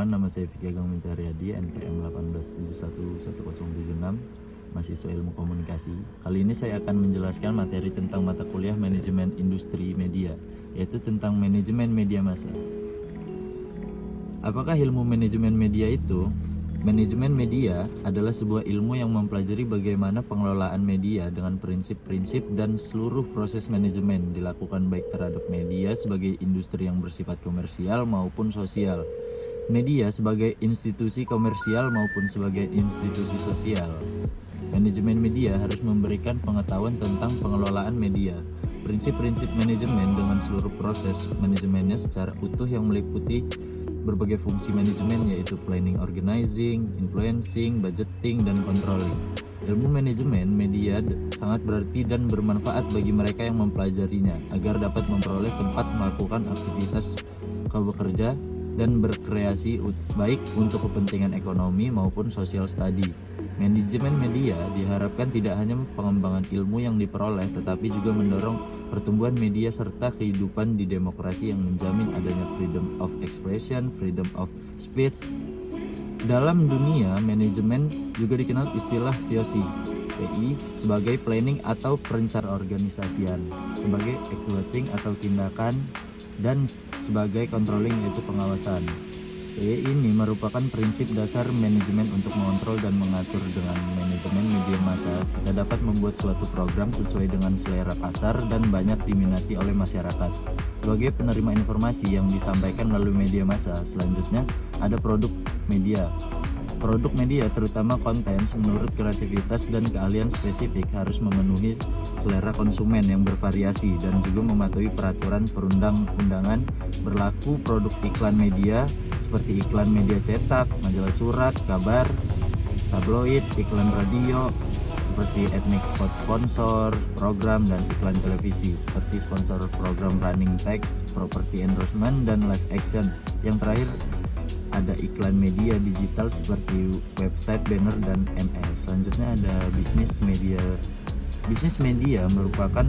Perkenalkan, nama saya Fikri Agang Mintaryadi, NPM 187110076, mahasiswa ilmu komunikasi. Kali ini saya akan menjelaskan materi tentang mata kuliah manajemen industri media, yaitu tentang manajemen media massa. Apakah ilmu manajemen media itu? Manajemen media adalah sebuah ilmu yang mempelajari bagaimana pengelolaan media dengan prinsip-prinsip dan seluruh proses manajemen dilakukan baik terhadap media sebagai industri yang bersifat komersial maupun sosial, media sebagai institusi komersial maupun sebagai institusi sosial. Manajemen media harus memberikan pengetahuan tentang pengelolaan media, prinsip-prinsip manajemen dengan seluruh proses manajemennya secara utuh yang meliputi berbagai fungsi manajemen, yaitu planning, organizing, influencing, budgeting, dan controlling. Ilmu manajemen media sangat berarti dan bermanfaat bagi mereka yang mempelajarinya agar dapat memperoleh tempat melakukan aktivitas bekerja dan berkreasi baik untuk kepentingan ekonomi maupun social study. Manajemen media diharapkan tidak hanya pengembangan ilmu yang diperoleh, tetapi juga mendorong pertumbuhan media serta kehidupan di demokrasi yang menjamin adanya freedom of expression, freedom of speech. Dalam dunia manajemen juga dikenal istilah POC, PI, sebagai planning atau perencana organisasian, sebagai actuating atau tindakan, dan sebagai controlling yaitu pengawasan. Ini merupakan prinsip dasar manajemen untuk mengontrol dan mengatur. Dengan manajemen media massa, kita dapat membuat suatu program sesuai dengan selera pasar dan banyak diminati oleh masyarakat. Sebagai penerima informasi yang disampaikan melalui media massa, selanjutnya ada produk media. Produk media, terutama konten, menurut kreativitas dan keahlian spesifik, harus memenuhi selera konsumen yang bervariasi dan juga mematuhi peraturan perundang-undangan berlaku. Produk iklan media seperti iklan media cetak, majalah surat, kabar, tabloid, iklan radio seperti ethnic spot sponsor, program, dan iklan televisi seperti sponsor program, running text, property endorsement, dan live action. Yang terakhir ada iklan media digital seperti website, banner, dan ML. Selanjutnya ada bisnis media. Bisnis media merupakan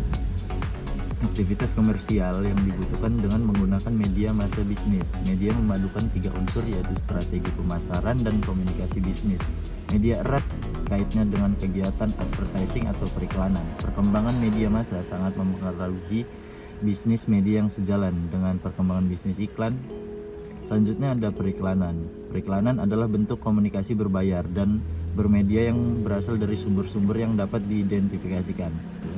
aktivitas komersial yang dibutuhkan dengan menggunakan media massa bisnis. Media memadukan 3 unsur, yaitu strategi pemasaran dan komunikasi bisnis. Media erat kaitnya dengan kegiatan advertising atau periklanan. Perkembangan media massa sangat mempengaruhi bisnis media yang sejalan dengan perkembangan bisnis iklan. Selanjutnya ada periklanan. Periklanan adalah bentuk komunikasi berbayar dan bermedia yang berasal dari sumber-sumber yang dapat diidentifikasikan.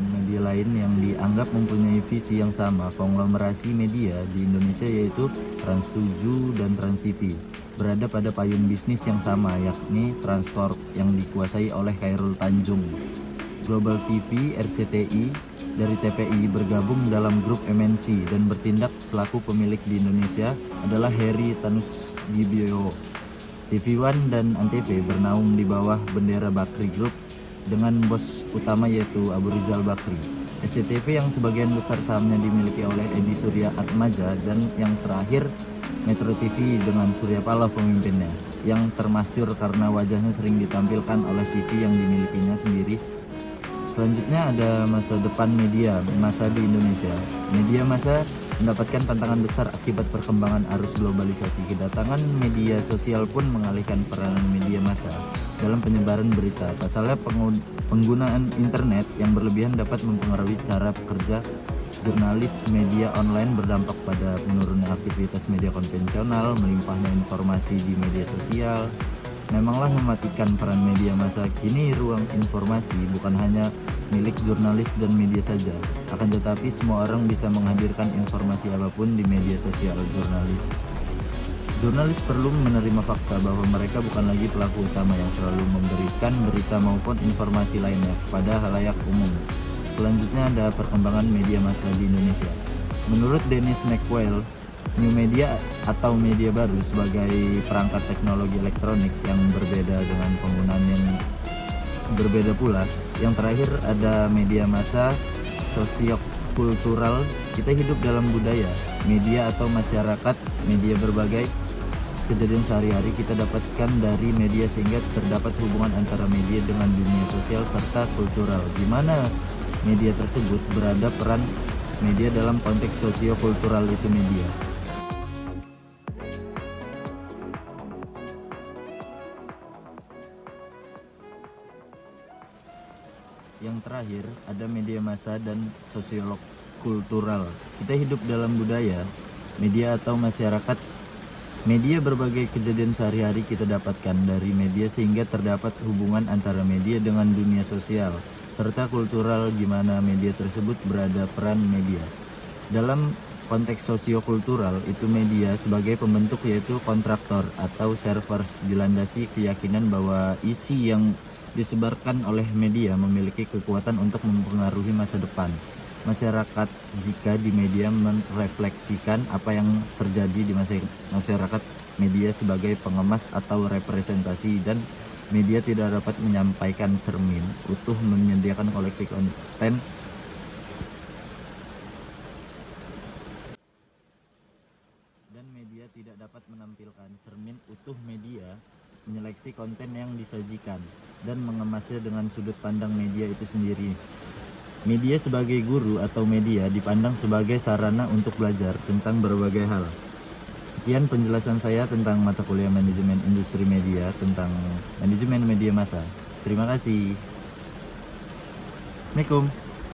Media lain yang dianggap mempunyai visi yang sama konglomerasi media di Indonesia yaitu Trans7 dan Trans TV berada pada payung bisnis yang sama, yakni Transport yang dikuasai oleh Khairul Tanjung. Global TV RCTI dari TPI bergabung dalam grup MNC dan bertindak selaku pemilik di Indonesia adalah Heri Tanusgibio. TV One dan Antv bernaung di bawah bendera Bakri Group dengan bos utama yaitu Abu Rizal Bakri. SCTV yang sebagian besar sahamnya dimiliki oleh Edi Surya Atmaja, dan yang terakhir Metro TV dengan Surya Paloh pemimpinnya, yang termasyhur karena wajahnya sering ditampilkan oleh TV yang dimilikinya sendiri. Selanjutnya ada masa depan media massa di Indonesia. Media massa mendapatkan tantangan besar akibat perkembangan arus globalisasi. Kedatangan media sosial pun mengalihkan peranan media massa dalam penyebaran berita. Pasalnya, penggunaan internet yang berlebihan dapat mempengaruhi cara bekerja jurnalis. Media online berdampak pada menurunnya aktivitas media konvensional, melimpahnya informasi di media sosial. Memanglah mematikan peran media massa. Kini ruang informasi bukan hanya milik jurnalis dan media saja, akan tetapi semua orang bisa menghadirkan informasi apapun di media sosial. Jurnalis perlu menerima fakta bahwa mereka bukan lagi pelaku utama yang selalu memberikan berita maupun informasi lainnya kepada khalayak umum. Selanjutnya ada perkembangan media massa di Indonesia. Menurut Dennis McQuail, new media atau media baru sebagai perangkat teknologi elektronik yang berbeda dengan penggunaan yang berbeda pula. Yang terakhir ada media massa sosiokultural. Kita hidup dalam budaya media atau masyarakat media. Berbagai kejadian sehari-hari kita dapatkan dari media, sehingga terdapat hubungan antara media dengan dunia sosial serta kultural. Di mana media tersebut berada peran media dalam konteks sosiokultural itu media. yang terakhir ada media massa dan sosiolog kultural. Kita hidup dalam budaya, media atau masyarakat. Media berbagai kejadian sehari-hari kita dapatkan dari media sehingga terdapat hubungan antara media dengan dunia sosial serta kultural gimana media tersebut berada peran media. Dalam konteks sosiokultural itu media sebagai pembentuk yaitu kontraktor atau servers dilandasi keyakinan bahwa isi yang disebarkan oleh media memiliki kekuatan untuk mempengaruhi masa depan masyarakat jika di media merefleksikan apa yang terjadi di masyarakat. Media sebagai pengemas atau representasi dan media tidak dapat menyampaikan cermin utuh menyediakan koleksi konten dan media tidak dapat menampilkan cermin utuh media menyeleksi konten yang disajikan dan mengemasnya dengan sudut pandang media itu sendiri. Media sebagai guru atau media dipandang sebagai sarana untuk belajar tentang berbagai hal. Sekian penjelasan saya tentang mata kuliah manajemen industri media tentang manajemen media massa. Terima kasih. Assalamualaikum.